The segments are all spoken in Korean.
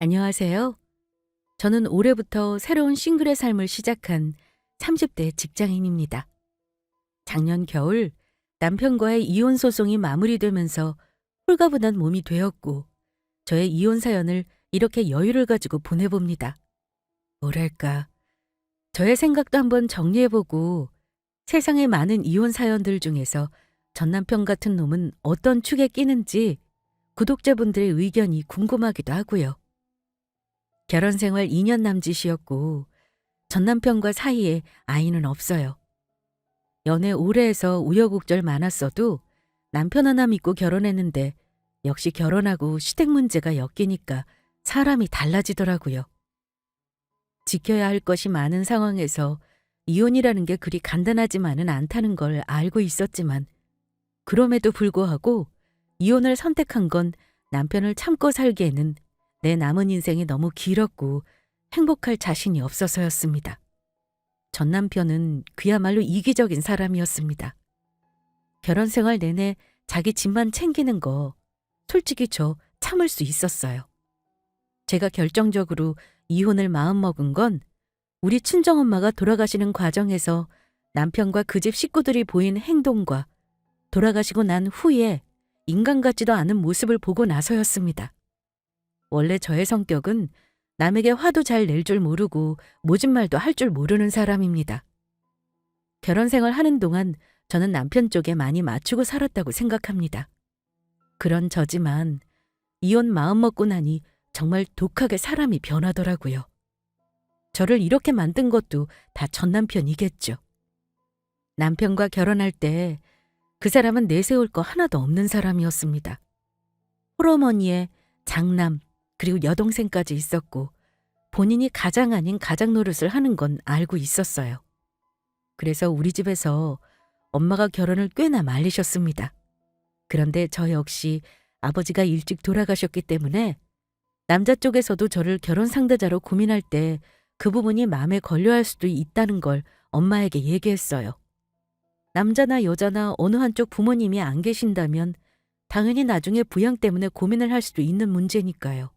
안녕하세요. 저는 올해부터 새로운 싱글의 삶을 시작한 30대 직장인입니다. 작년 겨울 남편과의 이혼 소송이 마무리되면서 홀가분한 몸이 되었고 저의 이혼 사연을 이렇게 여유를 가지고 보내봅니다. 뭐랄까, 저의 생각도 한번 정리해보고 세상의 많은 이혼 사연들 중에서 전 남편 같은 놈은 어떤 축에 끼는지 구독자분들의 의견이 궁금하기도 하고요. 결혼 생활 2년 남짓이었고 전 남편과 사이에 아이는 없어요. 연애 오래 해서 우여곡절 많았어도 남편 하나 믿고 결혼했는데 역시 결혼하고 시댁 문제가 엮이니까 사람이 달라지더라고요. 지켜야 할 것이 많은 상황에서 이혼이라는 게 그리 간단하지만은 않다는 걸 알고 있었지만 그럼에도 불구하고 이혼을 선택한 건 남편을 참고 살기에는 내 남은 인생이 너무 길었고 행복할 자신이 없어서였습니다. 전 남편은 그야말로 이기적인 사람이었습니다. 결혼 생활 내내 자기 집만 챙기는 거 솔직히 저 참을 수 있었어요. 제가 결정적으로 이혼을 마음먹은 건 우리 친정엄마가 돌아가시는 과정에서 남편과 그 집 식구들이 보인 행동과 돌아가시고 난 후에 인간 같지도 않은 모습을 보고 나서였습니다. 원래 저의 성격은 남에게 화도 잘 낼 줄 모르고 모진 말도 할 줄 모르는 사람입니다. 결혼 생활 하는 동안 저는 남편 쪽에 많이 맞추고 살았다고 생각합니다. 그런 저지만 이혼 마음 먹고 나니 정말 독하게 사람이 변하더라고요. 저를 이렇게 만든 것도 다 전 남편이겠죠. 남편과 결혼할 때 그 사람은 내세울 거 하나도 없는 사람이었습니다. 홀어머니에 장남 그리고 여동생까지 있었고 본인이 가장 아닌 가장 노릇을 하는 건 알고 있었어요. 그래서 우리 집에서 엄마가 결혼을 꽤나 말리셨습니다. 그런데 저 역시 아버지가 일찍 돌아가셨기 때문에 남자 쪽에서도 저를 결혼 상대자로 고민할 때 그 부분이 마음에 걸려할 수도 있다는 걸 엄마에게 얘기했어요. 남자나 여자나 어느 한쪽 부모님이 안 계신다면 당연히 나중에 부양 때문에 고민을 할 수도 있는 문제니까요.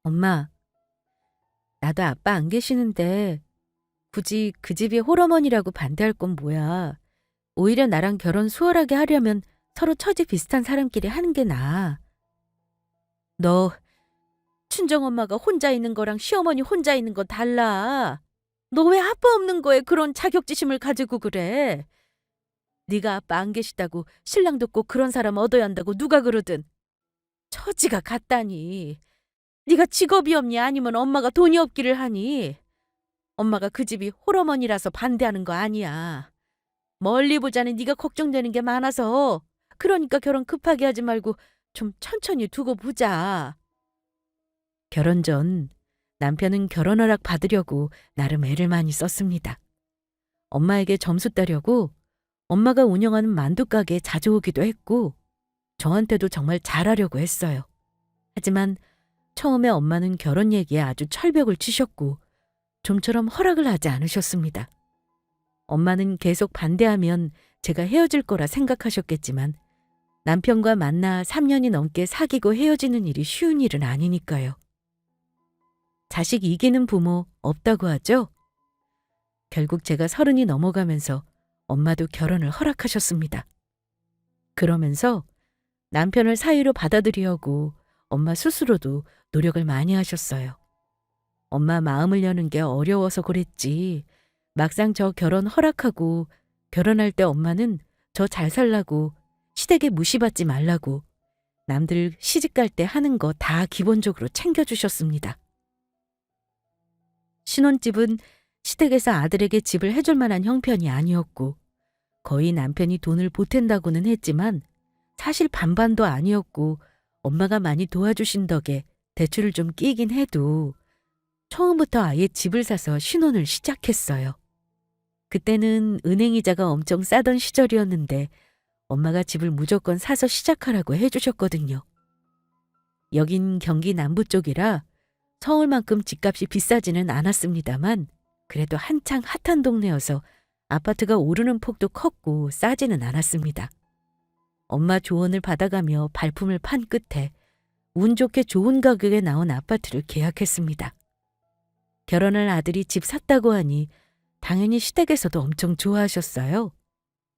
엄마, 나도 아빠 안 계시는데 굳이 그 집이 홀어머니라고 반대할 건 뭐야. 오히려 나랑 결혼 수월하게 하려면 서로 처지 비슷한 사람끼리 하는 게 나아. 너 친정엄마가 혼자 있는 거랑 시어머니 혼자 있는 거 달라. 너 왜 아빠 없는 거에 그런 자격지심을 가지고 그래? 네가 아빠 안 계시다고 신랑도 꼭 그런 사람 얻어야 한다고 누가 그러든. 처지가 같다니. 네가 직업이 없니 아니면 엄마가 돈이 없기를 하니? 엄마가 그 집이 홀어머니라서 반대하는 거 아니야. 멀리 보자는 네가 걱정되는 게 많아서 그러니까 결혼 급하게 하지 말고 좀 천천히 두고 보자. 결혼 전 남편은 결혼 허락 받으려고 나름 애를 많이 썼습니다. 엄마에게 점수 따려고 엄마가 운영하는 만두 가게에 자주 오기도 했고 저한테도 정말 잘하려고 했어요. 하지만 처음에 엄마는 결혼 얘기에 아주 철벽을 치셨고 좀처럼 허락을 하지 않으셨습니다. 엄마는 계속 반대하면 제가 헤어질 거라 생각하셨겠지만 남편과 만나 3년이 넘게 사귀고 헤어지는 일이 쉬운 일은 아니니까요. 자식 이기는 부모 없다고 하죠? 결국 제가 30이 넘어가면서 엄마도 결혼을 허락하셨습니다. 그러면서 남편을 사위로 받아들이려고 엄마 스스로도 노력을 많이 하셨어요. 엄마 마음을 여는 게 어려워서 그랬지. 막상 저 결혼 허락하고 결혼할 때 엄마는 저 잘 살라고 시댁에 무시받지 말라고 남들 시집 갈 때 하는 거 다 기본적으로 챙겨주셨습니다. 신혼집은 시댁에서 아들에게 집을 해줄 만한 형편이 아니었고 거의 남편이 돈을 보탠다고는 했지만 사실 반반도 아니었고 엄마가 많이 도와주신 덕에 대출을 좀 끼긴 해도 처음부터 아예 집을 사서 신혼을 시작했어요. 그때는 은행 이자가 엄청 싸던 시절이었는데 엄마가 집을 무조건 사서 시작하라고 해주셨거든요. 여긴 경기 남부 쪽이라 서울만큼 집값이 비싸지는 않았습니다만 그래도 한창 핫한 동네여서 아파트가 오르는 폭도 컸고 싸지는 않았습니다. 엄마 조언을 받아가며 발품을 판 끝에 운 좋게 좋은 가격에 나온 아파트를 계약했습니다. 결혼할 아들이 집 샀다고 하니 당연히 시댁에서도 엄청 좋아하셨어요.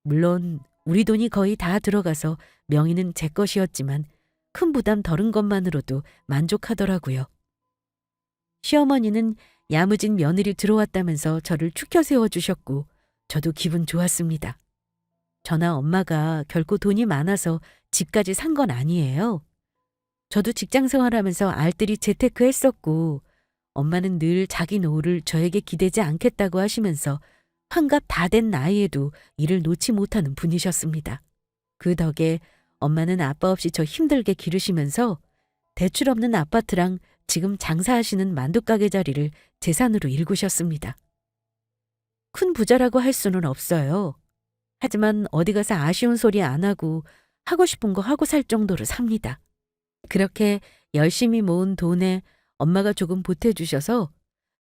물론 우리 돈이 거의 다 들어가서 명의는 제 것이었지만 큰 부담 덜은 것만으로도 만족하더라고요. 시어머니는 야무진 며느리 들어왔다면서 저를 축켜 세워주셨고 저도 기분 좋았습니다. 저나 엄마가 결코 돈이 많아서 집까지 산 건 아니에요. 저도 직장 생활하면서 알뜰히 재테크했었고 엄마는 늘 자기 노후를 저에게 기대지 않겠다고 하시면서 환갑 다 된 나이에도 일을 놓지 못하는 분이셨습니다. 그 덕에 엄마는 아빠 없이 저 힘들게 기르시면서 대출 없는 아파트랑 지금 장사하시는 만두가게 자리를 재산으로 일구셨습니다. 큰 부자라고 할 수는 없어요. 하지만 어디 가서 아쉬운 소리 안 하고 하고 싶은 거 하고 살 정도로 삽니다. 그렇게 열심히 모은 돈에 엄마가 조금 보태주셔서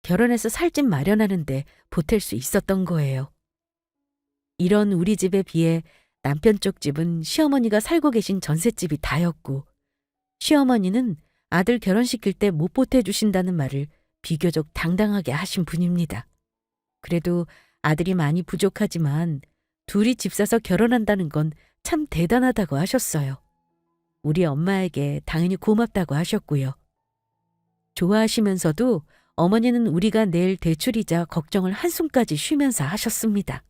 결혼해서 살 집 마련하는데 보탤 수 있었던 거예요. 이런 우리 집에 비해 남편 쪽 집은 시어머니가 살고 계신 전셋집이 다였고 시어머니는 아들 결혼시킬 때 못 보태주신다는 말을 비교적 당당하게 하신 분입니다. 그래도 아들이 많이 부족하지만 둘이 집 사서 결혼한다는 건 참 대단하다고 하셨어요. 우리 엄마에게 당연히 고맙다고 하셨고요. 좋아하시면서도 어머니는 우리가 낼 대출이자 걱정을 한숨까지 쉬면서 하셨습니다.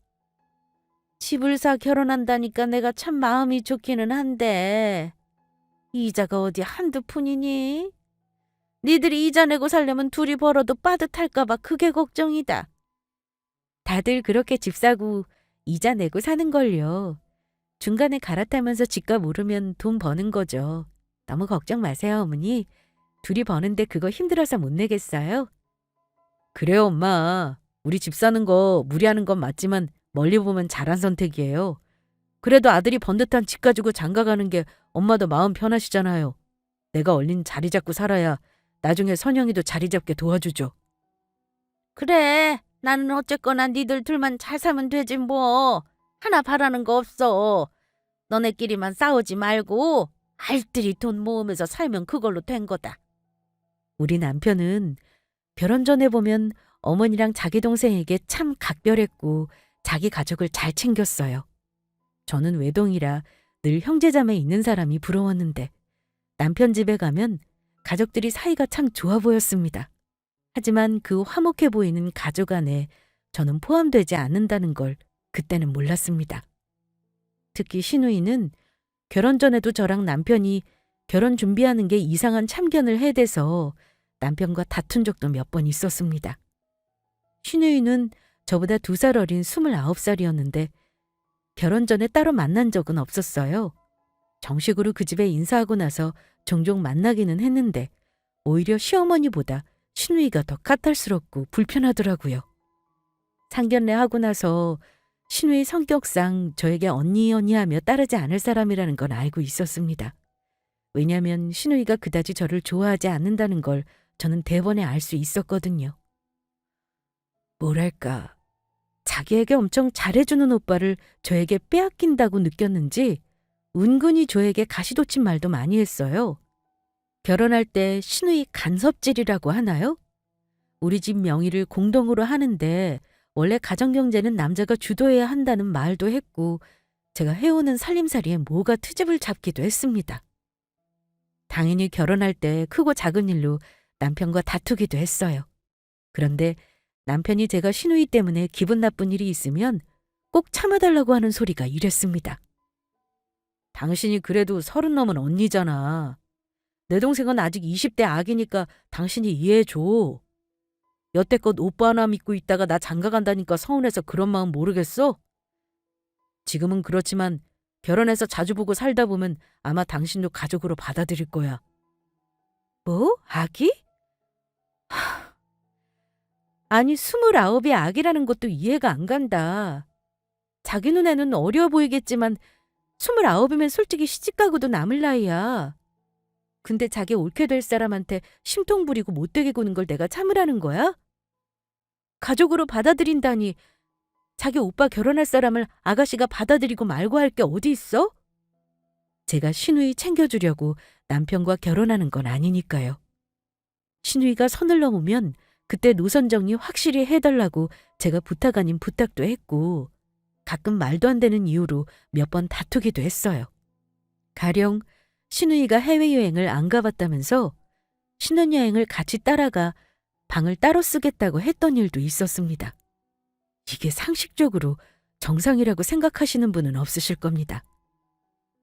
집을 사 결혼한다니까 내가 참 마음이 좋기는 한데 이자가 어디 한두 푼이니? 니들이 이자 내고 살려면 둘이 벌어도 빠듯할까 봐 그게 걱정이다. 다들 그렇게 집 사고 이자 내고 사는걸요. 중간에 갈아타면서 집값 오르면 돈 버는 거죠. 너무 걱정 마세요, 어머니. 둘이 버는데 그거 힘들어서 못 내겠어요? 그래요, 엄마. 우리 집 사는 거 무리하는 건 맞지만 멀리 보면 잘한 선택이에요. 그래도 아들이 번듯한 집 가지고 장가 가는 게 엄마도 마음 편하시잖아요. 내가 얼른 자리 잡고 살아야 나중에 선영이도 자리 잡게 도와주죠. 그래, 나는 어쨌거나 니들 둘만 잘 사면 되지 뭐. 하나 바라는 거 없어. 너네끼리만 싸우지 말고 알뜰히 돈 모으면서 살면 그걸로 된 거다. 우리 남편은 결혼 전에 보면 어머니랑 자기 동생에게 참 각별했고 자기 가족을 잘 챙겼어요. 저는 외동이라 늘 형제자매 있는 사람이 부러웠는데 남편 집에 가면 가족들이 사이가 참 좋아 보였습니다. 하지만 그 화목해 보이는 가족 안에 저는 포함되지 않는다는 걸 그때는 몰랐습니다. 특히 신우이는 결혼 전에도 저랑 남편이 결혼 준비하는 게 이상한 참견을 해대서 남편과 다툰 적도 몇 번 있었습니다. 신우이는 저보다 2살 어린 29살이었는데 결혼 전에 따로 만난 적은 없었어요. 정식으로 그 집에 인사하고 나서 종종 만나기는 했는데 오히려 시어머니보다 신우이가 더 까탈스럽고 불편하더라고요. 상견례 하고 나서 신우이 성격상 저에게 언니 하며 따르지 않을 사람이라는 건 알고 있었습니다. 왜냐하면 신우이가 그다지 저를 좋아하지 않는다는 걸 저는 대번에 알 수 있었거든요. 뭐랄까, 자기에게 엄청 잘해주는 오빠를 저에게 빼앗긴다고 느꼈는지 은근히 저에게 가시돋친 말도 많이 했어요. 결혼할 때 신우이 간섭질이라고 하나요? 우리 집 명의를 공동으로 하는데 원래 가정경제는 남자가 주도해야 한다는 말도 했고 제가 해오는 살림살이에 뭐가 트집을 잡기도 했습니다. 당연히 결혼할 때 크고 작은 일로 남편과 다투기도 했어요. 그런데 남편이 제가 신우이 때문에 기분 나쁜 일이 있으면 꼭 참아달라고 하는 소리가 이랬습니다. 당신이 그래도 30 넘은 언니잖아. 내 동생은 아직 20대 아기니까 당신이 이해해줘. 여태껏 오빠 하나 믿고 있다가 나 장가 간다니까 서운해서 그런 마음 모르겠어? 지금은 그렇지만 결혼해서 자주 보고 살다 보면 아마 당신도 가족으로 받아들일 거야. 뭐? 아기? 아니 29이 아기라는 것도 이해가 안 간다. 자기 눈에는 어려 보이겠지만 29이면 솔직히 시집가고도 남을 나이야. 근데 자기 옳게 될 사람한테 심통 부리고 못되게 구는 걸 내가 참으라는 거야? 가족으로 받아들인다니 자기 오빠 결혼할 사람을 아가씨가 받아들이고 말고 할 게 어디 있어? 제가 신우이 챙겨주려고 남편과 결혼하는 건 아니니까요. 신우이가 선을 넘으면 그때 노선 정리 확실히 해달라고 제가 부탁 아닌 부탁도 했고 가끔 말도 안 되는 이유로 몇 번 다투기도 했어요. 가령 신우이가 해외여행을 안 가봤다면서 신혼여행을 같이 따라가 방을 따로 쓰겠다고 했던 일도 있었습니다. 이게 상식적으로 정상이라고 생각하시는 분은 없으실 겁니다.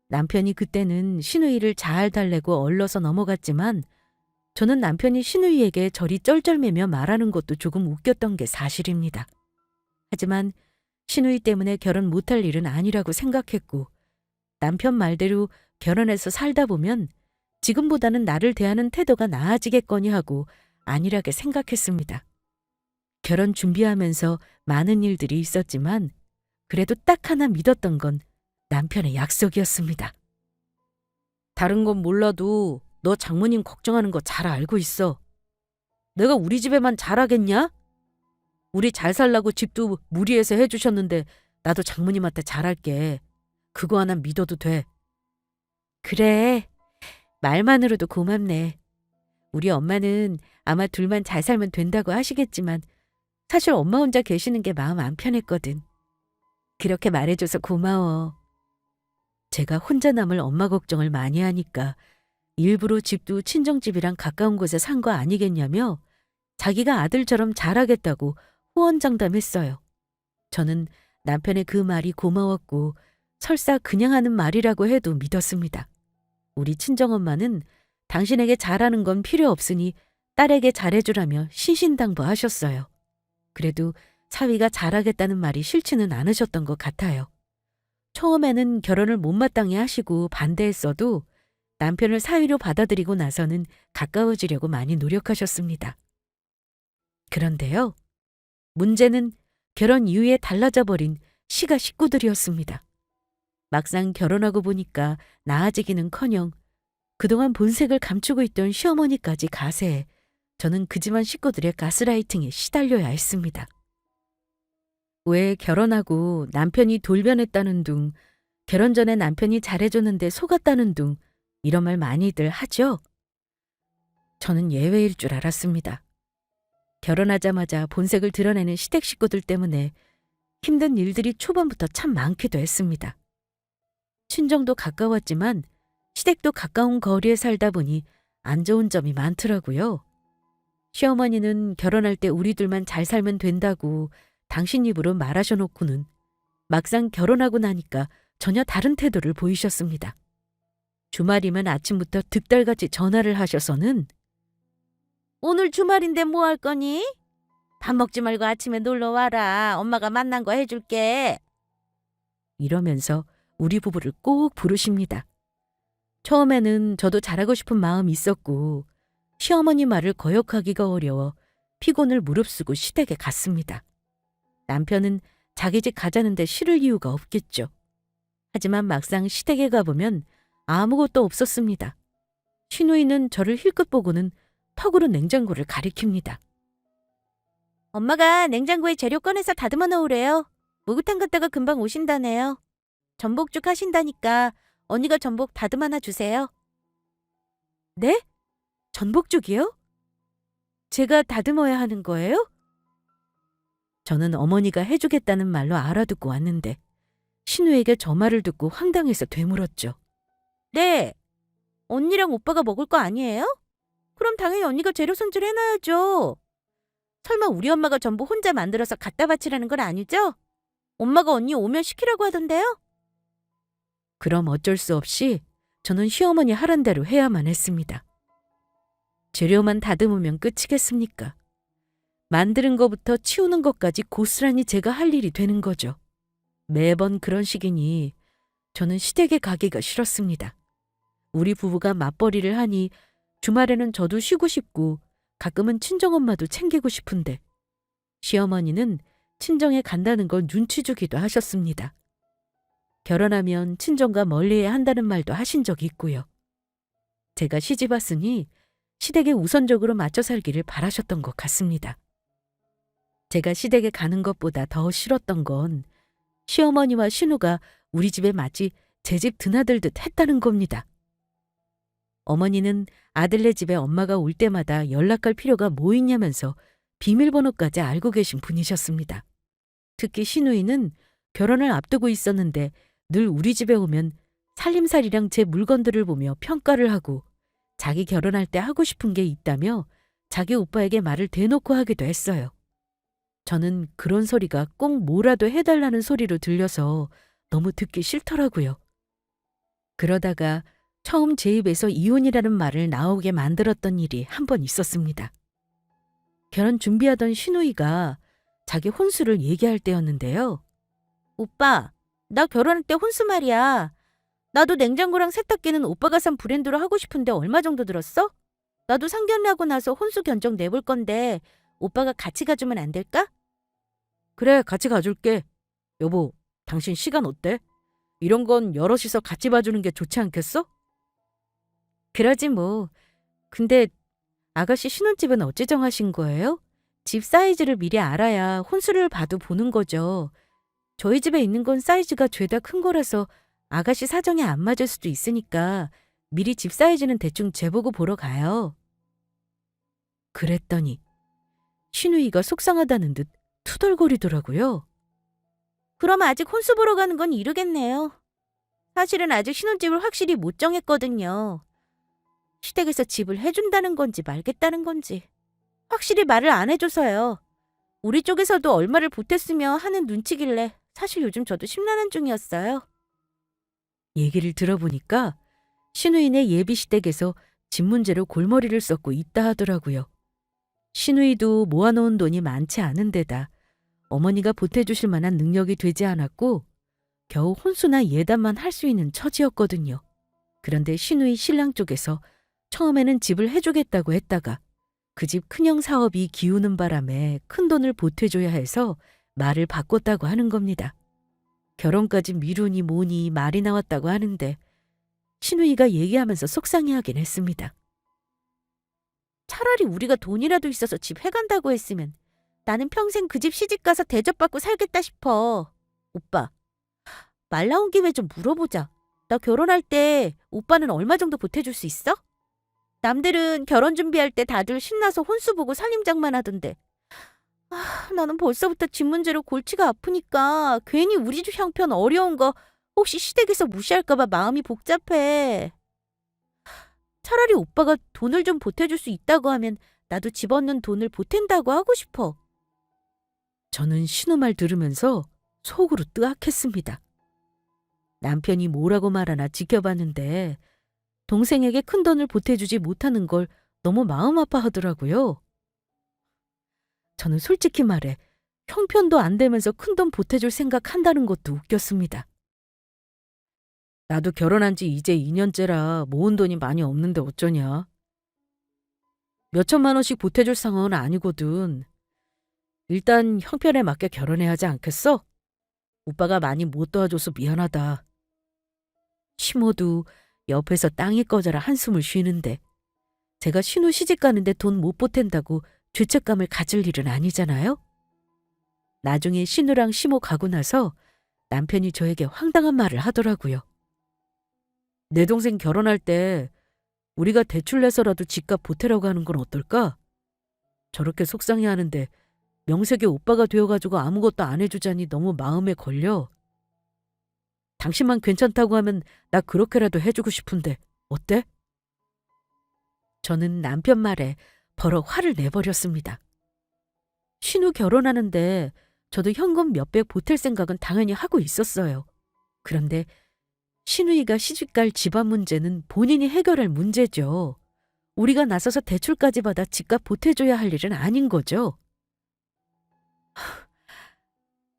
남편이 그때는 신우이를 잘 달래고 얼러서 넘어갔지만 저는 남편이 신우이에게 저리 쩔쩔매며 말하는 것도 조금 웃겼던 게 사실입니다. 하지만 신우이 때문에 결혼 못할 일은 아니라고 생각했고 남편 말대로 결혼해서 살다 보면 지금보다는 나를 대하는 태도가 나아지겠거니 하고 안일하게 생각했습니다. 결혼 준비하면서 많은 일들이 있었지만 그래도 딱 하나 믿었던 건 남편의 약속이었습니다. 다른 건 몰라도 너 장모님 걱정하는 거 잘 알고 있어. 내가 우리 집에만 잘하겠냐? 우리 잘 살라고 집도 무리해서 해주셨는데 나도 장모님한테 잘할게. 그거 하나 믿어도 돼. 그래. 말만으로도 고맙네. 우리 엄마는 아마 둘만 잘 살면 된다고 하시겠지만 사실 엄마 혼자 계시는 게 마음 안 편했거든. 그렇게 말해줘서 고마워. 제가 혼자 남을 엄마 걱정을 많이 하니까 일부러 집도 친정집이랑 가까운 곳에 산 거 아니겠냐며 자기가 아들처럼 잘하겠다고 호언장담했어요. 저는 남편의 그 말이 고마웠고 설사 그냥 하는 말이라고 해도 믿었습니다. 우리 친정엄마는 당신에게 잘하는 건 필요 없으니 딸에게 잘해주라며 신신당부하셨어요. 그래도 사위가 잘하겠다는 말이 싫지는 않으셨던 것 같아요. 처음에는 결혼을 못마땅해 하시고 반대했어도 남편을 사위로 받아들이고 나서는 가까워지려고 많이 노력하셨습니다. 그런데요, 문제는 결혼 이후에 달라져 버린 시가 식구들이었습니다. 막상 결혼하고 보니까 나아지기는커녕 그동안 본색을 감추고 있던 시어머니까지 가세해 저는 그 집안 식구들의 가스라이팅에 시달려야 했습니다. 왜 결혼하고 남편이 돌변했다는 둥, 결혼 전에 남편이 잘해줬는데 속았다는 둥 이런 말 많이들 하죠? 저는 예외일 줄 알았습니다. 결혼하자마자 본색을 드러내는 시댁 식구들 때문에 힘든 일들이 초반부터 참 많기도 했습니다. 친정도 가까웠지만 시댁도 가까운 거리에 살다 보니 안 좋은 점이 많더라고요. 시어머니는 결혼할 때 우리 둘만 잘 살면 된다고 당신 입으로 말하셔놓고는 막상 결혼하고 나니까 전혀 다른 태도를 보이셨습니다. 주말이면 아침부터 득달같이 전화를 하셔서는 오늘 주말인데 뭐 할 거니? 밥 먹지 말고 아침에 놀러 와라. 엄마가 만난 거 해줄게. 이러면서 우리 부부를 꼭 부르십니다. 처음에는 저도 잘하고 싶은 마음이 있었고 시어머니 말을 거역하기가 어려워 피곤을 무릅쓰고 시댁에 갔습니다. 남편은 자기 집 가자는데 싫을 이유가 없겠죠. 하지만 막상 시댁에 가보면 아무것도 없었습니다. 시누이는 저를 힐끗 보고는 턱으로 냉장고를 가리킵니다. 엄마가 냉장고에 재료 꺼내서 다듬어 놓으래요. 목욕탕 갔다가 금방 오신다네요. 전복죽 하신다니까 언니가 전복 다듬어놔 주세요. 네? 전복죽이요? 제가 다듬어야 하는 거예요? 저는 어머니가 해주겠다는 말로 알아듣고 왔는데 신우에게 저 말을 듣고 황당해서 되물었죠. 네. 언니랑 오빠가 먹을 거 아니에요? 그럼 당연히 언니가 재료 손질 해놔야죠. 설마 우리 엄마가 전부 혼자 만들어서 갖다 바치라는 건 아니죠? 엄마가 언니 오면 시키라고 하던데요? 그럼 어쩔 수 없이 저는 시어머니 하란 대로 해야만 했습니다. 재료만 다듬으면 끝이겠습니까? 만드는 것부터 치우는 것까지 고스란히 제가 할 일이 되는 거죠. 매번 그런 식이니 저는 시댁에 가기가 싫었습니다. 우리 부부가 맞벌이를 하니 주말에는 저도 쉬고 싶고 가끔은 친정엄마도 챙기고 싶은데 시어머니는 친정에 간다는 걸 눈치 주기도 하셨습니다. 결혼하면 친정과 멀리해야 한다는 말도 하신 적이 있고요. 제가 시집 왔으니 시댁에 우선적으로 맞춰 살기를 바라셨던 것 같습니다. 제가 시댁에 가는 것보다 더 싫었던 건 시어머니와 신우가 우리 집에 마치 제 집 드나들듯 했다는 겁니다. 어머니는 아들네 집에 엄마가 올 때마다 연락할 필요가 뭐 있냐면서 비밀번호까지 알고 계신 분이셨습니다. 특히 시누이는 결혼을 앞두고 있었는데 늘 우리 집에 오면 살림살이랑 제 물건들을 보며 평가를 하고 자기 결혼할 때 하고 싶은 게 있다며 자기 오빠에게 말을 대놓고 하기도 했어요. 저는 그런 소리가 꼭 뭐라도 해달라는 소리로 들려서 너무 듣기 싫더라고요. 그러다가 처음 제 입에서 이혼이라는 말을 나오게 만들었던 일이 한 번 있었습니다. 결혼 준비하던 시누이가 자기 혼수를 얘기할 때였는데요. 오빠, 나 결혼할 때 혼수 말이야. 나도 냉장고랑 세탁기는 오빠가 산 브랜드로 하고 싶은데 얼마 정도 들었어? 나도 상견례하고 나서 혼수 견적 내볼 건데 오빠가 같이 가주면 안 될까? 그래, 같이 가줄게. 여보, 당신 시간 어때? 이런 건 여럿이서 같이 봐주는 게 좋지 않겠어? 그러지 뭐. 근데 아가씨 신혼집은 어찌 정하신 거예요? 집 사이즈를 미리 알아야 혼수를 봐도 보는 거죠. 저희 집에 있는 건 사이즈가 죄다 큰 거라서 아가씨 사정에 안 맞을 수도 있으니까 미리 집 사이즈는 대충 재보고 보러 가요. 그랬더니 시누이가 속상하다는 듯 투덜거리더라고요. 그럼 아직 혼수 보러 가는 건 이르겠네요. 사실은 아직 신혼집을 확실히 못 정했거든요. 시댁에서 집을 해준다는 건지 말겠다는 건지 확실히 말을 안 해줘서요. 우리 쪽에서도 얼마를 보탰으며 하는 눈치길래 사실 요즘 저도 심란한 중이었어요. 얘기를 들어보니까 시누이네 예비 시댁에서 집 문제로 골머리를 썩고 있다 하더라고요. 시누이도 모아놓은 돈이 많지 않은 데다 어머니가 보태주실 만한 능력이 되지 않았고 겨우 혼수나 예단만 할 수 있는 처지였거든요. 그런데 시누이 신랑 쪽에서 처음에는 집을 해주겠다고 했다가 그 집 큰형 사업이 기우는 바람에 큰돈을 보태줘야 해서 말을 바꿨다고 하는 겁니다. 결혼까지 미루니 뭐니 말이 나왔다고 하는데 시누이가 얘기하면서 속상해하긴 했습니다. 차라리 우리가 돈이라도 있어서 집 해간다고 했으면 나는 평생 그 집 시집가서 대접받고 살겠다 싶어. 오빠, 말 나온 김에 좀 물어보자. 나 결혼할 때 오빠는 얼마 정도 보태줄 수 있어? 남들은 결혼 준비할 때 다들 신나서 혼수 보고 살림장만 하던데. 나는 벌써부터 집 문제로 골치가 아프니까 괜히 우리 집 형편 어려운 거 혹시 시댁에서 무시할까 봐 마음이 복잡해. 차라리 오빠가 돈을 좀 보태줄 수 있다고 하면 나도 집 얻는 돈을 보탠다고 하고 싶어. 저는 신우 말 들으면서 속으로 뜨악했습니다. 남편이 뭐라고 말하나 지켜봤는데 동생에게 큰돈을 보태주지 못하는 걸 너무 마음 아파하더라고요. 저는 솔직히 말해 형편도 안 되면서 큰돈 보태줄 생각한다는 것도 웃겼습니다. 나도 결혼한 지 이제 2년째라 모은 돈이 많이 없는데 어쩌냐. 몇 천만 원씩 보태줄 상황은 아니거든. 일단 형편에 맞게 결혼해야 하지 않겠어? 오빠가 많이 못 도와줘서 미안하다. 심호도 옆에서 땅이 꺼져라 한숨을 쉬는데 제가 신우 시집 가는데 돈 못 보탠다고 죄책감을 가질 일은 아니잖아요? 나중에 신우랑 시모 가고 나서 남편이 저에게 황당한 말을 하더라고요. 내 동생 결혼할 때 우리가 대출 내서라도 집값 보태라고 하는 건 어떨까? 저렇게 속상해하는데 명색이 오빠가 되어가지고 아무것도 안 해주자니 너무 마음에 걸려. 당신만 괜찮다고 하면 나 그렇게라도 해주고 싶은데 어때? 저는 남편 말에 버럭 화를 내버렸습니다. 신우 결혼하는데 저도 현금 몇백 보탤 생각은 당연히 하고 있었어요. 그런데 시누이가 시집갈 집안 문제는 본인이 해결할 문제죠. 우리가 나서서 대출까지 받아 집값 보태줘야 할 일은 아닌 거죠.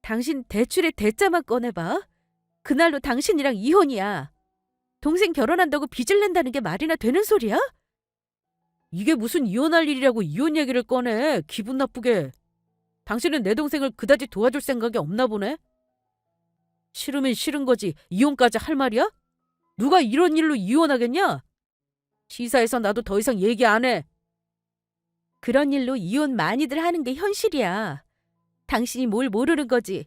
당신 대출의 대짜만 꺼내봐. 그날로 당신이랑 이혼이야. 동생 결혼한다고 빚을 낸다는 게 말이나 되는 소리야? 이게 무슨 이혼할 일이라고 이혼 얘기를 꺼내. 기분 나쁘게. 당신은 내 동생을 그다지 도와줄 생각이 없나 보네. 싫으면 싫은 거지 이혼까지 할 말이야? 누가 이런 일로 이혼하겠냐? 시사에서 나도 더 이상 얘기 안 해. 그런 일로 이혼 많이들 하는 게 현실이야. 당신이 뭘 모르는 거지.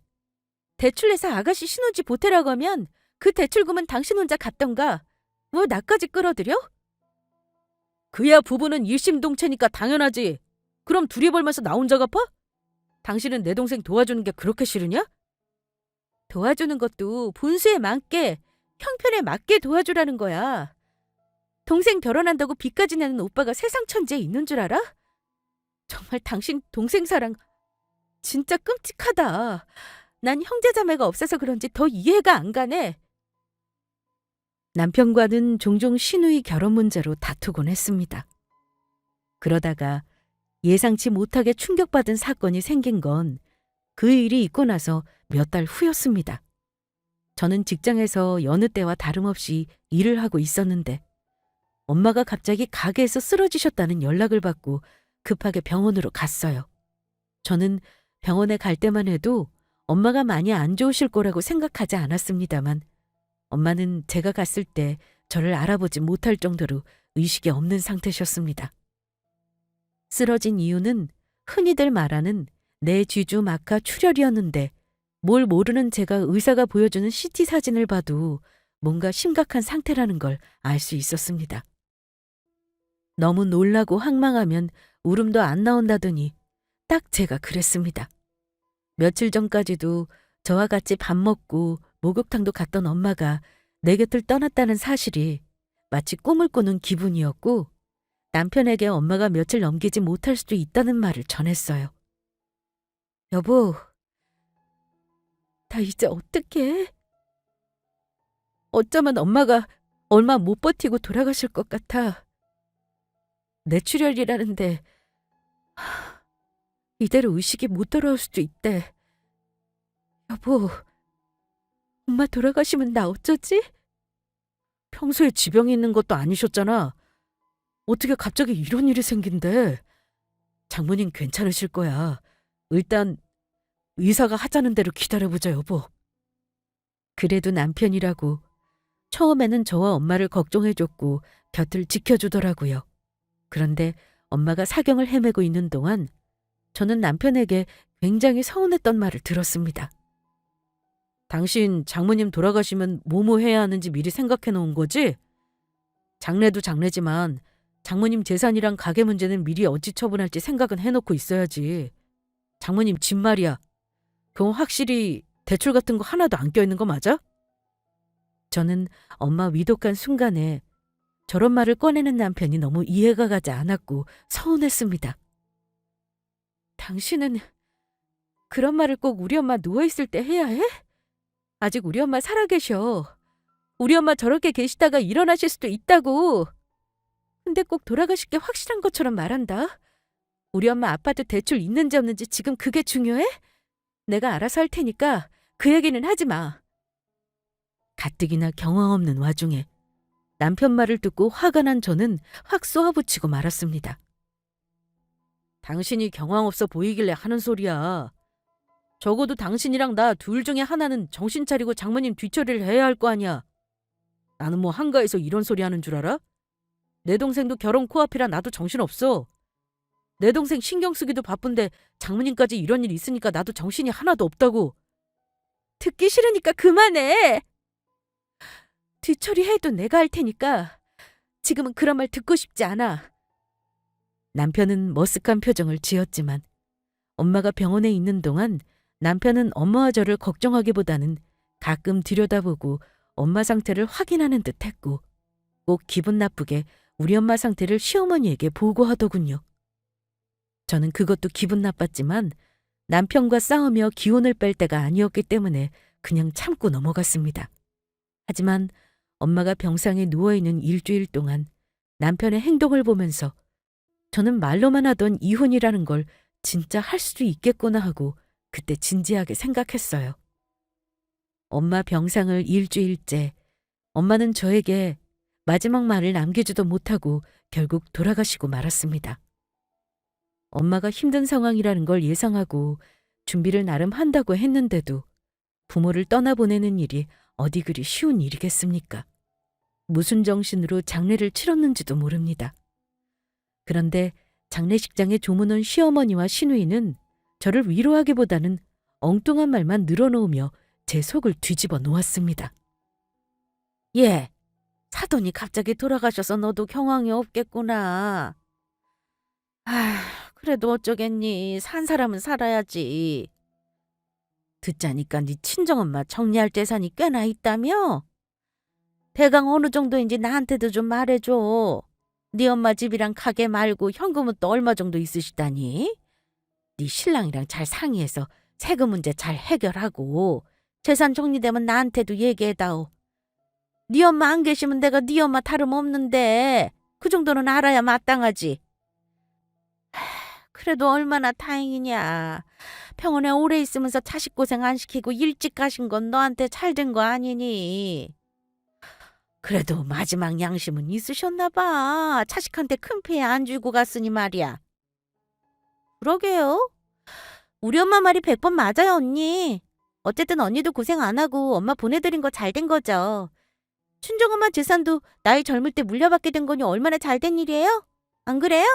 대출 내서 아가씨 신혼집 보태라고 하면 그 대출금은 당신 혼자 갚던가. 뭐 나까지 끌어들여? 그야 부부는 일심동체니까 당연하지. 그럼 둘이 벌면서 나 혼자 갚아? 당신은 내 동생 도와주는 게 그렇게 싫으냐? 도와주는 것도 분수에 맞게, 형편에 맞게 도와주라는 거야. 동생 결혼한다고 빚까지 내는 오빠가 세상 천지에 있는 줄 알아? 정말 당신 동생 사랑 진짜 끔찍하다. 난 형제자매가 없어서 그런지 더 이해가 안 가네. 남편과는 종종 시누이 결혼 문제로 다투곤 했습니다. 그러다가 예상치 못하게 충격받은 사건이 생긴 건 그 일이 있고 나서 몇 달 후였습니다. 저는 직장에서 여느 때와 다름없이 일을 하고 있었는데 엄마가 갑자기 가게에서 쓰러지셨다는 연락을 받고 급하게 병원으로 갔어요. 저는 병원에 갈 때만 해도 엄마가 많이 안 좋으실 거라고 생각하지 않았습니다만 엄마는 제가 갔을 때 저를 알아보지 못할 정도로 의식이 없는 상태셨습니다. 쓰러진 이유는 흔히들 말하는 뇌쥐주 막하 출혈이었는데 뭘 모르는 제가 의사가 보여주는 CT 사진을 봐도 뭔가 심각한 상태라는 걸 알 수 있었습니다. 너무 놀라고 황망하면 울음도 안 나온다더니 딱 제가 그랬습니다. 며칠 전까지도 저와 같이 밥 먹고 목욕탕도 갔던 엄마가 내 곁을 떠났다는 사실이 마치 꿈을 꾸는 기분이었고 남편에게 엄마가 며칠 넘기지 못할 수도 있다는 말을 전했어요. 여보, 나 이제 어떡해? 어쩌면 엄마가 얼마 못 버티고 돌아가실 것 같아. 뇌출혈이라는데 이대로 의식이 못 돌아올 수도 있대. 여보, 엄마 돌아가시면 나 어쩌지? 평소에 지병이 있는 것도 아니셨잖아. 어떻게 갑자기 이런 일이 생긴대? 장모님 괜찮으실 거야. 일단 의사가 하자는 대로 기다려보자, 여보. 그래도 남편이라고 처음에는 저와 엄마를 걱정해줬고 곁을 지켜주더라고요. 그런데 엄마가 사경을 헤매고 있는 동안 저는 남편에게 굉장히 서운했던 말을 들었습니다. 당신 장모님 돌아가시면 뭐뭐 해야 하는지 미리 생각해 놓은 거지? 장례도 장례지만 장모님 재산이랑 가게 문제는 미리 어찌 처분할지 생각은 해놓고 있어야지. 장모님 집 말이야. 그건 확실히 대출 같은 거 하나도 안 껴있는 거 맞아? 저는 엄마 위독한 순간에 저런 말을 꺼내는 남편이 너무 이해가 가지 않았고 서운했습니다. 당신은 그런 말을 꼭 우리 엄마 누워있을 때 해야 해? 아직 우리 엄마 살아계셔. 우리 엄마 저렇게 계시다가 일어나실 수도 있다고. 근데 꼭 돌아가실 게 확실한 것처럼 말한다. 우리 엄마 아파트 대출 있는지 없는지 지금 그게 중요해? 내가 알아서 할 테니까 그 얘기는 하지 마. 가뜩이나 경황 없는 와중에 남편 말을 듣고 화가 난 저는 확 쏘아붙이고 말았습니다. 당신이 경황 없어 보이길래 하는 소리야. 적어도 당신이랑 나 둘 중에 하나는 정신 차리고 장모님 뒤처리를 해야 할 거 아니야. 나는 뭐 한가해서 이런 소리 하는 줄 알아? 내 동생도 결혼 코앞이라 나도 정신없어. 내 동생 신경 쓰기도 바쁜데 장모님까지 이런 일 있으니까 나도 정신이 하나도 없다고. 듣기 싫으니까 그만해. 뒤처리해도 내가 할 테니까 지금은 그런 말 듣고 싶지 않아. 남편은 머쓱한 표정을 지었지만 엄마가 병원에 있는 동안 남편은 엄마와 저를 걱정하기보다는 가끔 들여다보고 엄마 상태를 확인하는 듯 했고 꼭 기분 나쁘게 우리 엄마 상태를 시어머니에게 보고하더군요. 저는 그것도 기분 나빴지만 남편과 싸우며 기운을 뺄 때가 아니었기 때문에 그냥 참고 넘어갔습니다. 하지만 엄마가 병상에 누워있는 일주일 동안 남편의 행동을 보면서 저는 말로만 하던 이혼이라는 걸 진짜 할 수도 있겠구나 하고 그때 진지하게 생각했어요. 엄마 병상을 일주일째 엄마는 저에게 마지막 말을 남기지도 못하고 결국 돌아가시고 말았습니다. 엄마가 힘든 상황이라는 걸 예상하고 준비를 나름 한다고 했는데도 부모를 떠나보내는 일이 어디 그리 쉬운 일이겠습니까? 무슨 정신으로 장례를 치렀는지도 모릅니다. 그런데 장례식장에 조문온 시어머니와 시누이는 저를 위로하기보다는 엉뚱한 말만 늘어놓으며 제 속을 뒤집어 놓았습니다. 예, 사돈이 갑자기 돌아가셔서 너도 경황이 없겠구나. 아, 그래도 어쩌겠니. 산 사람은 살아야지. 듣자니까 네 친정엄마 정리할 재산이 꽤나 있다며? 대강 어느 정도인지 나한테도 좀 말해줘. 네 엄마 집이랑 가게 말고 현금은 또 얼마 정도 있으시다니? 네 신랑이랑 잘 상의해서 세금 문제 잘 해결하고 재산 정리되면 나한테도 얘기해다오. 네 엄마 안 계시면 내가 네 엄마 다름없는데 그 정도는 알아야 마땅하지. 그래도 얼마나 다행이냐. 병원에 오래 있으면서 자식 고생 안 시키고 일찍 가신 건 너한테 잘 된 거 아니니? 그래도 마지막 양심은 있으셨나 봐. 자식한테 큰 피해 안 주고 갔으니 말이야. 그러게요. 우리 엄마 말이 100번 맞아요, 언니. 어쨌든 언니도 고생 안 하고 엄마 보내드린 거 잘 된 거죠. 친정엄마 재산도 나이 젊을 때 물려받게 된 거니 얼마나 잘 된 일이에요? 안 그래요?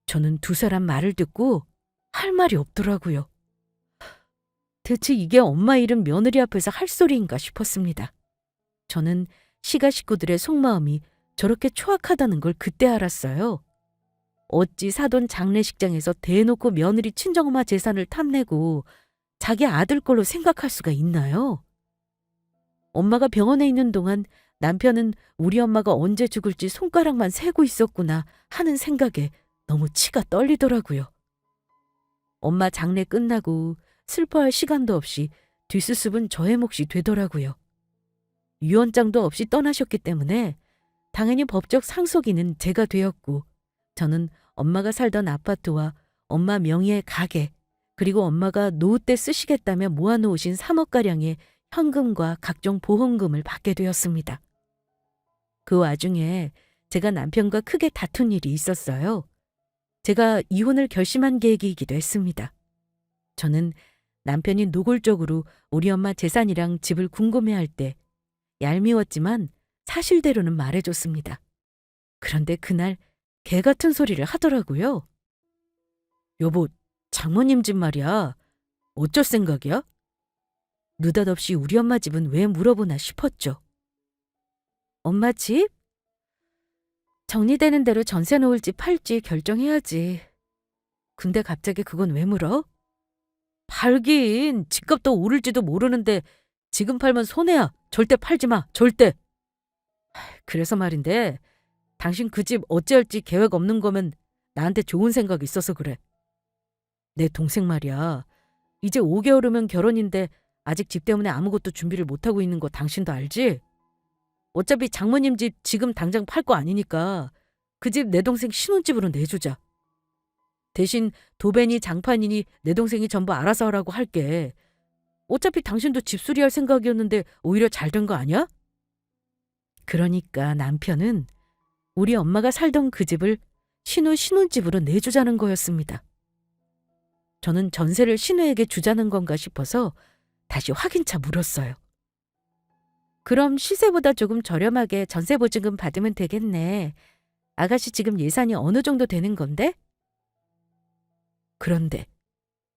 저는 두 사람 말을 듣고 할 말이 없더라고요. 대체 이게 엄마 잃은 며느리 앞에서 할 소리인가 싶었습니다. 저는 시가 식구들의 속마음이 저렇게 초악하다는 걸 그때 알았어요. 어찌 사돈 장례식장에서 대놓고 며느리 친정엄마 재산을 탐내고 자기 아들 걸로 생각할 수가 있나요? 엄마가 병원에 있는 동안 남편은 우리 엄마가 언제 죽을지 손가락만 세고 있었구나 하는 생각에 너무 치가 떨리더라고요. 엄마 장례 끝나고 슬퍼할 시간도 없이 뒷수습은 저의 몫이 되더라고요. 유언장도 없이 떠나셨기 때문에 당연히 법적 상속인은 제가 되었고 저는 엄마가 살던 아파트와 엄마 명의의 가게 그리고 엄마가 노후 때 쓰시겠다며 모아놓으신 3억가량의 현금과 각종 보험금을 받게 되었습니다. 그 와중에 제가 남편과 크게 다툰 일이 있었어요. 제가 이혼을 결심한 계기이기도 했습니다. 저는 남편이 노골적으로 우리 엄마 재산이랑 집을 궁금해할 때 얄미웠지만 사실대로는 말해줬습니다. 그런데 그날 개 같은 소리를 하더라고요. 여보, 장모님 집 말이야. 어쩔 생각이야? 느닷없이 우리 엄마 집은 왜 물어보나 싶었죠. 엄마 집? 정리되는 대로 전세 놓을지 팔지 결정해야지. 근데 갑자기 그건 왜 물어? 팔긴 집값 더 오를지도 모르는데 지금 팔면 손해야. 절대 팔지 마. 절대. 그래서 말인데 당신 그 집 어찌할지 계획 없는 거면 나한테 좋은 생각 있어서 그래. 내 동생 말이야. 이제 5개월 후면 결혼인데 아직 집 때문에 아무것도 준비를 못하고 있는 거 당신도 알지? 어차피 장모님 집 지금 당장 팔 거 아니니까 그 집 내 동생 신혼집으로 내주자. 대신 도배니 장판이니 내 동생이 전부 알아서 하라고 할게. 어차피 당신도 집수리할 생각이었는데 오히려 잘 된 거 아니야? 그러니까 남편은 우리 엄마가 살던 그 집을 신우 신혼집으로 내주자는 거였습니다. 저는 전세를 신우에게 주자는 건가 싶어서 다시 확인차 물었어요. 그럼 시세보다 조금 저렴하게 전세 보증금 받으면 되겠네. 아가씨 지금 예산이 어느 정도 되는 건데? 그런데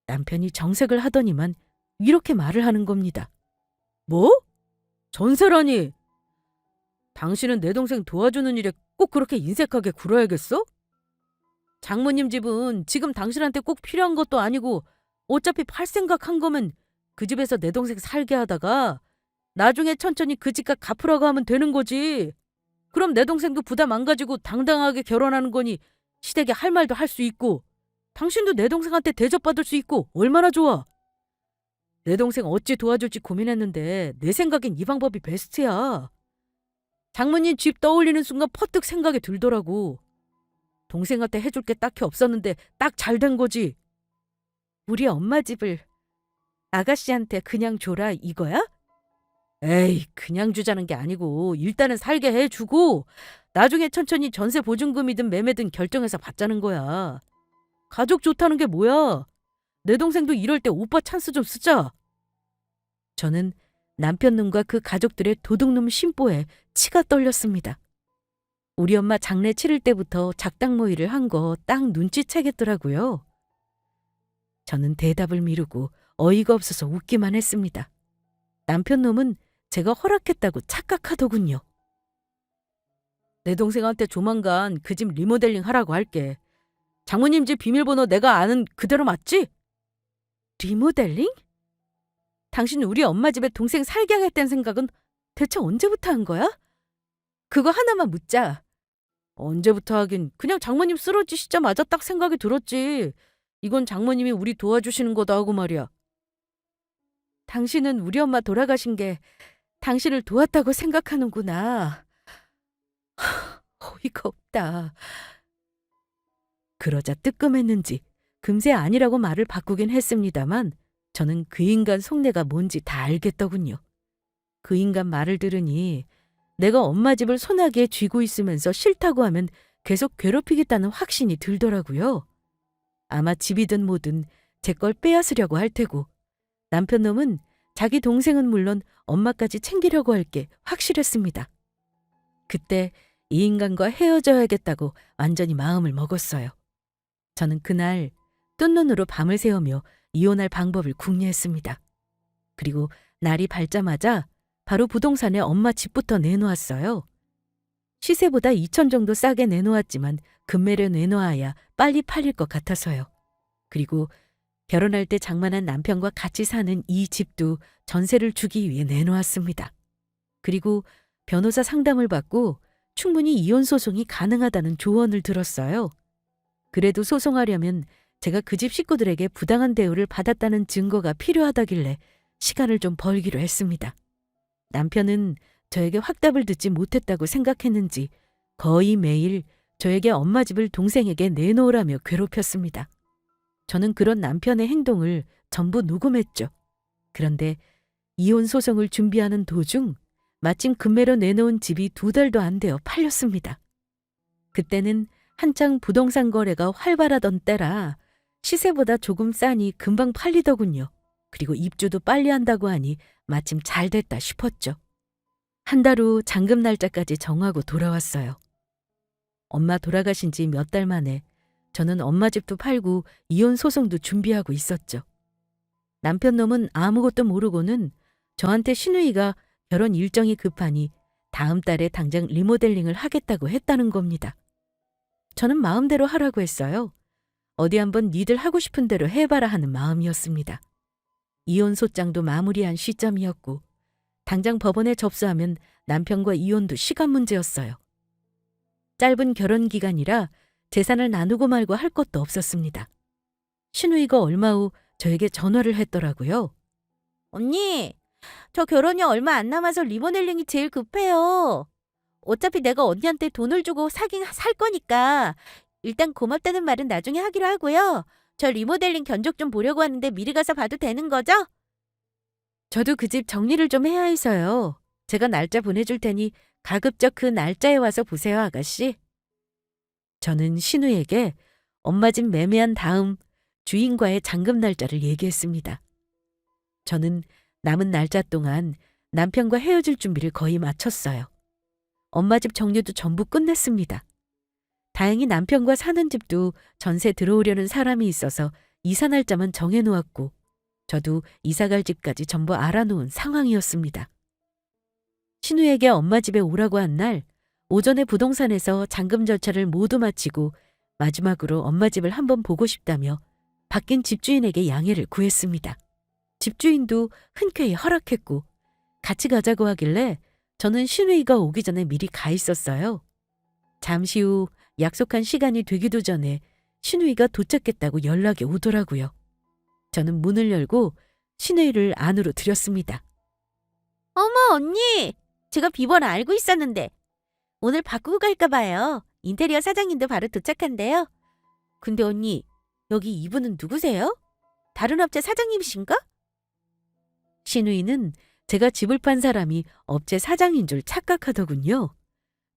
남편이 정색을 하더니만 이렇게 말을 하는 겁니다. 뭐? 전세라니? 당신은 내 동생 도와주는 일에 꼭 그렇게 인색하게 굴어야겠어? 장모님 집은 지금 당신한테 꼭 필요한 것도 아니고 어차피 팔 생각한 거면 그 집에서 내 동생 살게 하다가 나중에 천천히 그 집값 갚으라고 하면 되는 거지. 그럼 내 동생도 부담 안 가지고 당당하게 결혼하는 거니 시댁에 할 말도 할 수 있고 당신도 내 동생한테 대접받을 수 있고 얼마나 좋아. 내 동생 어찌 도와줄지 고민했는데 내 생각엔 이 방법이 베스트야. 장모님 집 떠올리는 순간 퍼뜩 생각이 들더라고. 동생한테 해줄 게 딱히 없었는데 딱 잘 된 거지. 우리 엄마 집을 아가씨한테 그냥 줘라 이거야? 에이, 그냥 주자는 게 아니고 일단은 살게 해주고 나중에 천천히 전세 보증금이든 매매든 결정해서 받자는 거야. 가족 좋다는 게 뭐야? 내 동생도 이럴 때 오빠 찬스 좀 쓰자. 저는 남편 놈과 그 가족들의 도둑놈 심보에 치가 떨렸습니다. 우리 엄마 장례 치를 때부터 작당 모의를 한 거 딱 눈치채겠더라고요. 저는 대답을 미루고 어이가 없어서 웃기만 했습니다. 남편 놈은 제가 허락했다고 착각하더군요. 내 동생한테 조만간 그 집 리모델링 하라고 할게. 장모님 집 비밀번호 내가 아는 그대로 맞지? 리모델링? 당신 우리 엄마 집에 동생 살게 하겠다는 생각은 대체 언제부터 한 거야? 그거 하나만 묻자. 언제부터 하긴 그냥 장모님 쓰러지시자마자 딱 생각이 들었지. 이건 장모님이 우리 도와주시는 거다 하고 말이야. 당신은 우리 엄마 돌아가신 게 당신을 도왔다고 생각하는구나. 어이가 없다. 그러자 뜨끔했는지 금세 아니라고 말을 바꾸긴 했습니다만 저는 그 인간 속내가 뭔지 다 알겠더군요. 그 인간 말을 들으니 내가 엄마 집을 소나기에 쥐고 있으면서 싫다고 하면 계속 괴롭히겠다는 확신이 들더라고요. 아마 집이든 뭐든 제 걸 빼앗으려고 할 테고 남편 놈은 자기 동생은 물론 엄마까지 챙기려고 할 게 확실했습니다. 그때 이 인간과 헤어져야겠다고 완전히 마음을 먹었어요. 저는 그날 뜬 눈으로 밤을 새우며 이혼할 방법을 궁리했습니다. 그리고 날이 밝자마자 바로 부동산에 엄마 집부터 내놓았어요. 시세보다 2천 정도 싸게 내놓았지만 금매를 내놓아야 빨리 팔릴 것 같아서요. 그리고 결혼할 때 장만한 남편과 같이 사는 이 집도 전세를 주기 위해 내놓았습니다. 그리고 변호사 상담을 받고 충분히 이혼 소송이 가능하다는 조언을 들었어요. 그래도 소송하려면 제가 그 집 식구들에게 부당한 대우를 받았다는 증거가 필요하다길래 시간을 좀 벌기로 했습니다. 남편은 저에게 확답을 듣지 못했다고 생각했는지 거의 매일 저에게 엄마 집을 동생에게 내놓으라며 괴롭혔습니다. 저는 그런 남편의 행동을 전부 녹음했죠. 그런데 이혼 소송을 준비하는 도중 마침 금매로 내놓은 집이 2달도 안 되어 팔렸습니다. 그때는 한창 부동산 거래가 활발하던 때라 시세보다 조금 싸니 금방 팔리더군요. 그리고 입주도 빨리 한다고 하니 마침 잘 됐다 싶었죠. 한 달 후 잔금 날짜까지 정하고 돌아왔어요. 엄마 돌아가신 지 몇 달 만에 저는 엄마 집도 팔고 이혼 소송도 준비하고 있었죠. 남편 놈은 아무것도 모르고는 저한테 시누이가 결혼 일정이 급하니 다음 달에 당장 리모델링을 하겠다고 했다는 겁니다. 저는 마음대로 하라고 했어요. 어디 한번 니들 하고 싶은 대로 해봐라 하는 마음이었습니다. 이혼 소장도 마무리한 시점이었고 당장 법원에 접수하면 남편과 이혼도 시간 문제였어요. 짧은 결혼 기간이라 재산을 나누고 말고 할 것도 없었습니다. 시누이가 얼마 후 저에게 전화를 했더라고요. 언니, 저 결혼이 얼마 안 남아서 리모델링이 제일 급해요. 어차피 내가 언니한테 돈을 주고 사긴 살 거니까 일단 고맙다는 말은 나중에 하기로 하고요. 저 리모델링 견적 좀 보려고 하는데 미리 가서 봐도 되는 거죠? 저도 그 집 정리를 좀 해야 해서요. 제가 날짜 보내줄 테니 가급적 그 날짜에 와서 보세요, 아가씨. 저는 신우에게 엄마 집 매매한 다음 주인과의 잔금 날짜를 얘기했습니다. 저는 남은 날짜 동안 남편과 헤어질 준비를 거의 마쳤어요. 엄마 집 정리도 전부 끝냈습니다. 다행히 남편과 사는 집도 전세 들어오려는 사람이 있어서 이사 날짜만 정해놓았고 저도 이사갈 집까지 전부 알아놓은 상황이었습니다. 신우에게 엄마 집에 오라고 한 날 오전에 부동산에서 잔금 절차를 모두 마치고 마지막으로 엄마 집을 한번 보고 싶다며 바뀐 집주인에게 양해를 구했습니다. 집주인도 흔쾌히 허락했고 같이 가자고 하길래 저는 신우이가 오기 전에 미리 가 있었어요. 잠시 후 약속한 시간이 되기도 전에 신우이가 도착했다고 연락이 오더라고요. 저는 문을 열고 신우이를 안으로 들였습니다. 어머 언니! 제가 비번을 알고 있었는데 오늘 바꾸고 갈까 봐요. 인테리어 사장님도 바로 도착한대요. 근데 언니, 여기 이분은 누구세요? 다른 업체 사장님이신가? 신우이는 제가 집을 판 사람이 업체 사장인 줄 착각하더군요.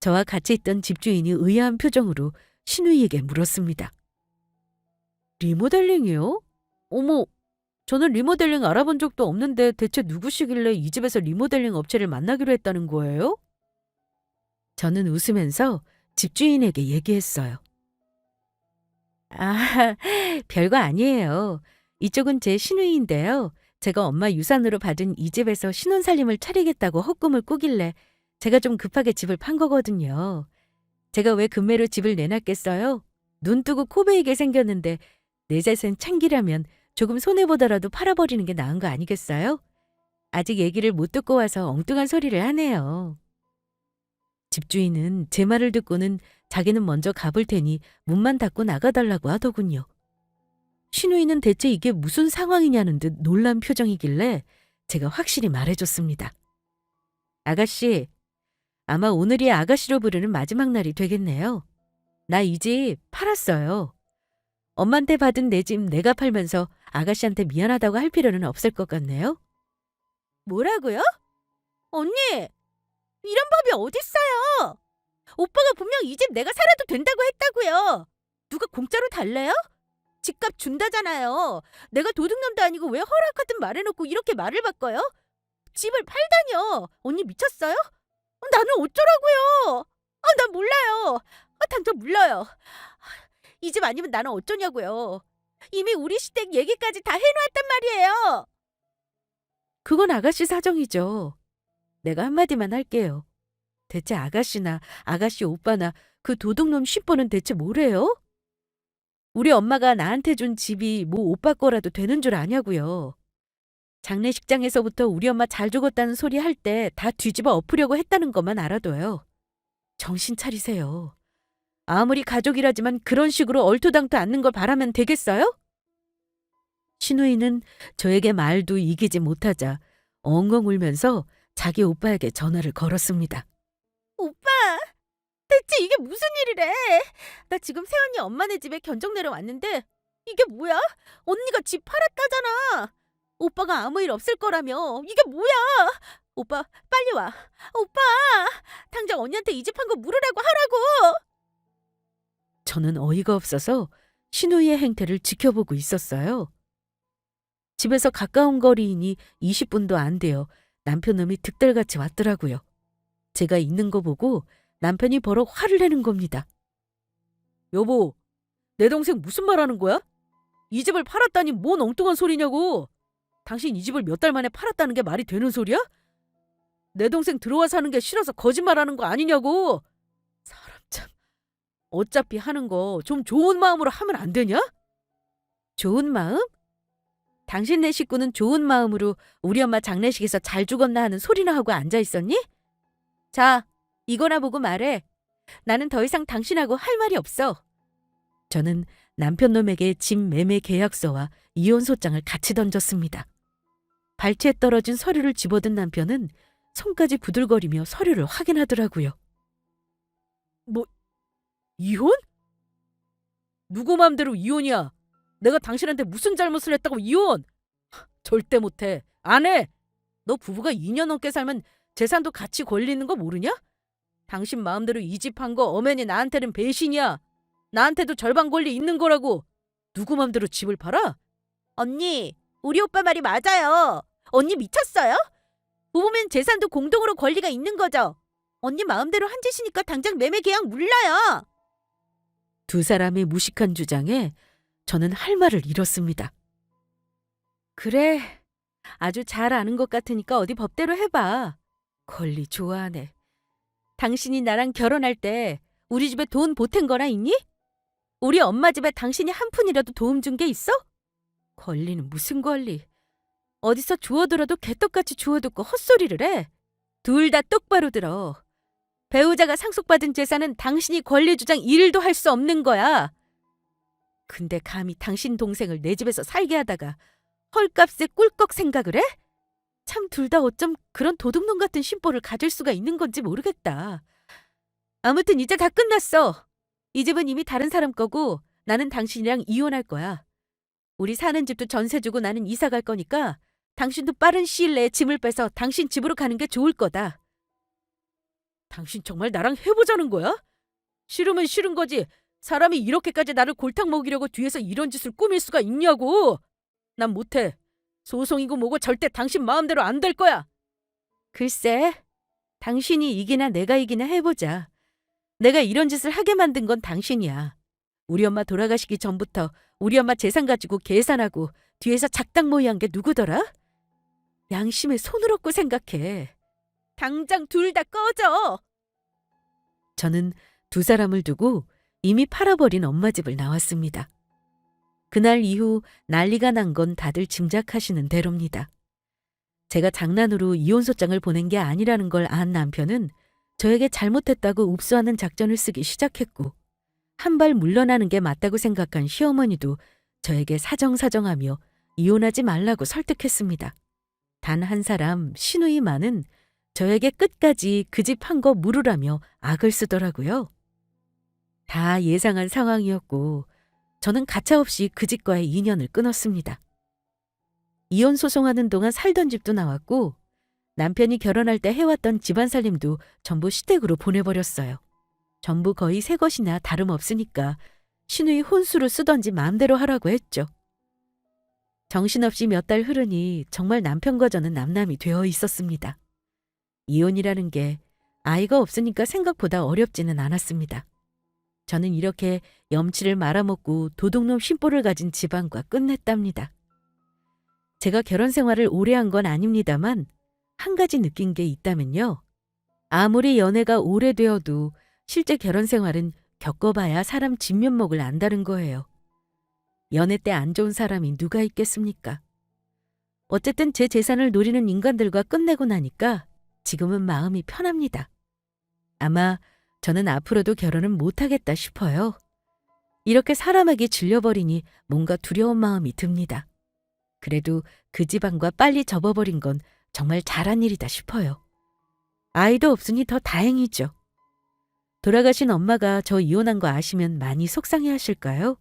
저와 같이 있던 집주인이 의아한 표정으로 신우이에게 물었습니다. 리모델링이요? 어머, 저는 리모델링 알아본 적도 없는데 대체 누구시길래 이 집에서 리모델링 업체를 만나기로 했다는 거예요? 저는 웃으면서 집주인에게 얘기했어요. 아, 별거 아니에요. 이쪽은 제 시누이인데요. 제가 엄마 유산으로 받은 이 집에서 신혼살림을 차리겠다고 헛꿈을 꾸길래 제가 좀 급하게 집을 판 거거든요. 제가 왜 금매로 집을 내놨겠어요? 눈 뜨고 코 베이게 생겼는데 내 재산 챙기려면 조금 손해보더라도 팔아버리는 게 나은 거 아니겠어요? 아직 얘기를 못 듣고 와서 엉뚱한 소리를 하네요. 집주인은 제 말을 듣고는 자기는 먼저 가볼 테니 문만 닫고 나가달라고 하더군요. 신우이는 대체 이게 무슨 상황이냐는 듯 놀란 표정이길래 제가 확실히 말해줬습니다. 아가씨, 아마 오늘이 아가씨로 부르는 마지막 날이 되겠네요. 나 이 집 팔았어요. 엄마한테 받은 내 집 내가 팔면서 아가씨한테 미안하다고 할 필요는 없을 것 같네요. 뭐라고요? 언니, 이런 법이 어딨어요? 오빠가 분명 이 집 내가 살아도 된다고 했다고요. 누가 공짜로 달래요? 집값 준다잖아요. 내가 도둑놈도 아니고 왜 허락하든 말해놓고 이렇게 말을 바꿔요? 집을 팔다뇨. 언니 미쳤어요? 나는 어쩌라고요? 난 몰라요. 당장 물러요. 이 집 아니면 나는 어쩌냐고요. 이미 우리 시댁 얘기까지 다 해놓았단 말이에요. 그건 아가씨 사정이죠. 내가 한마디만 할게요. 대체 아가씨나 아가씨 오빠나 그 도둑놈 슈퍼는 대체 뭐래요? 우리 엄마가 나한테 준 집이 뭐 오빠 거라도 되는 줄 아냐고요. 장례식장에서부터 우리 엄마 잘 죽었다는 소리 할 때 다 뒤집어 엎으려고 했다는 것만 알아둬요. 정신 차리세요. 아무리 가족이라지만 그런 식으로 얼토당토 않는 걸 바라면 되겠어요? 신우이는 저에게 말도 이기지 못하자 엉엉 울면서 자기 오빠에게 전화를 걸었습니다. 오빠, 대체 이게 무슨 일이래? 나 지금 새언니 엄마네 집에 견적 내러 왔는데 이게 뭐야? 언니가 집 팔았다잖아. 오빠가 아무 일 없을 거라며. 이게 뭐야? 오빠, 빨리 와. 오빠, 당장 언니한테 이 집 판 거 물으라고 하라고. 저는 어이가 없어서 신우이의 행태를 지켜보고 있었어요. 집에서 가까운 거리이니 20분도 안 돼요. 남편놈이 득달같이 왔더라고요. 제가 있는 거 보고 남편이 버럭 화를 내는 겁니다. 여보, 내 동생 무슨 말 하는 거야? 이 집을 팔았다니 뭔 엉뚱한 소리냐고. 당신 이 집을 몇 달 만에 팔았다는 게 말이 되는 소리야? 내 동생 들어와 사는 게 싫어서 거짓말하는 거 아니냐고. 사람 참. 어차피 하는 거 좀 좋은 마음으로 하면 안 되냐? 좋은 마음? 당신네 식구는 좋은 마음으로 우리 엄마 장례식에서 잘 죽었나 하는 소리나 하고 앉아있었니? 자, 이거나 보고 말해. 나는 더 이상 당신하고 할 말이 없어. 저는 남편놈에게 집 매매 계약서와 이혼소장을 같이 던졌습니다. 발치에 떨어진 서류를 집어든 남편은 손까지 부들거리며 서류를 확인하더라고요. 뭐, 이혼? 누구 맘대로 이혼이야? 내가 당신한테 무슨 잘못을 했다고 이혼? 절대 못해. 안 해. 너 부부가 2년 넘게 살면 재산도 같이 걸리는 거 모르냐? 당신 마음대로 이 집 한 거 엄연히 나한테는 배신이야. 나한테도 절반 권리 있는 거라고. 누구 맘대로 집을 팔아? 언니, 우리 오빠 말이 맞아요. 언니 미쳤어요? 부부면 재산도 공동으로 권리가 있는 거죠. 언니 마음대로 한 짓이니까 당장 매매 계약 물러요. 두 사람의 무식한 주장에 저는 할 말을 잃었습니다. 그래, 아주 잘 아는 것 같으니까 어디 법대로 해봐. 권리 좋아하네. 당신이 나랑 결혼할 때 우리 집에 돈 보탠 거나 있니? 우리 엄마 집에 당신이 한 푼이라도 도움 준 게 있어? 권리는 무슨 권리. 어디서 주워들어도 개떡같이 주워듣고 헛소리를 해. 둘 다 똑바로 들어. 배우자가 상속받은 재산은 당신이 권리 주장 1도 할 수 없는 거야. 근데 감히 당신 동생을 내 집에서 살게 하다가 헐값에 꿀꺽 생각을 해? 참 둘 다 어쩜 그런 도둑놈 같은 심보를 가질 수가 있는 건지 모르겠다. 아무튼 이제 다 끝났어. 이 집은 이미 다른 사람 거고 나는 당신이랑 이혼할 거야. 우리 사는 집도 전세 주고 나는 이사 갈 거니까 당신도 빠른 시일 내에 짐을 빼서 당신 집으로 가는 게 좋을 거다. 당신 정말 나랑 해보자는 거야? 싫으면 싫은 거지. 사람이 이렇게까지 나를 골탕 먹이려고 뒤에서 이런 짓을 꾸밀 수가 있냐고. 난 못해. 소송이고 뭐고 절대 당신 마음대로 안 될 거야. 글쎄, 당신이 이기나 내가 이기나 해보자. 내가 이런 짓을 하게 만든 건 당신이야. 우리 엄마 돌아가시기 전부터 우리 엄마 재산 가지고 계산하고 뒤에서 작당 모의한 게 누구더라? 양심에 손을 얹고 생각해. 당장 둘 다 꺼져. 저는 두 사람을 두고 이미 팔아버린 엄마 집을 나왔습니다. 그날 이후 난리가 난 건 다들 짐작하시는 대로입니다. 제가 장난으로 이혼소장을 보낸 게 아니라는 걸 안 남편은 저에게 잘못했다고 읍수하는 작전을 쓰기 시작했고, 한 발 물러나는 게 맞다고 생각한 시어머니도 저에게 사정사정하며 이혼하지 말라고 설득했습니다. 단 한 사람 시누이만은 저에게 끝까지 그 집 한 거 물으라며 악을 쓰더라고요. 다 예상한 상황이었고 저는 가차없이 그 집과의 인연을 끊었습니다. 이혼 소송하는 동안 살던 집도 나왔고 남편이 결혼할 때 해왔던 집안 살림도 전부 시댁으로 보내버렸어요. 전부 거의 새 것이나 다름없으니까 시누이 혼수를 쓰던지 마음대로 하라고 했죠. 정신없이 몇 달 흐르니 정말 남편과 저는 남남이 되어 있었습니다. 이혼이라는 게 아이가 없으니까 생각보다 어렵지는 않았습니다. 저는 이렇게 염치를 말아먹고 도둑놈 심보를 가진 집안과 끝냈답니다. 제가 결혼 생활을 오래 한 건 아닙니다만 한 가지 느낀 게 있다면요. 아무리 연애가 오래되어도 실제 결혼 생활은 겪어봐야 사람 진면목을 안다는 거예요. 연애 때 안 좋은 사람이 누가 있겠습니까? 어쨌든 제 재산을 노리는 인간들과 끝내고 나니까 지금은 마음이 편합니다. 아마 저는 앞으로도 결혼은 못하겠다 싶어요. 이렇게 사람에게 질려버리니 뭔가 두려운 마음이 듭니다. 그래도 그 집안과 빨리 접어버린 건 정말 잘한 일이다 싶어요. 아이도 없으니 더 다행이죠. 돌아가신 엄마가 저 이혼한 거 아시면 많이 속상해 하실까요?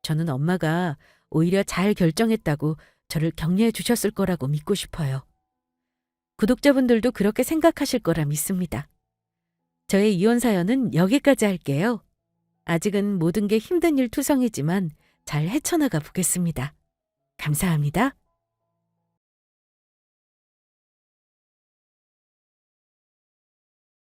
저는 엄마가 오히려 잘 결정했다고 저를 격려해 주셨을 거라고 믿고 싶어요. 구독자분들도 그렇게 생각하실 거라 믿습니다. 저의 이혼 사연은 여기까지 할게요. 아직은 모든 게 힘든 일 투성이지만 잘 헤쳐나가 보겠습니다. 감사합니다.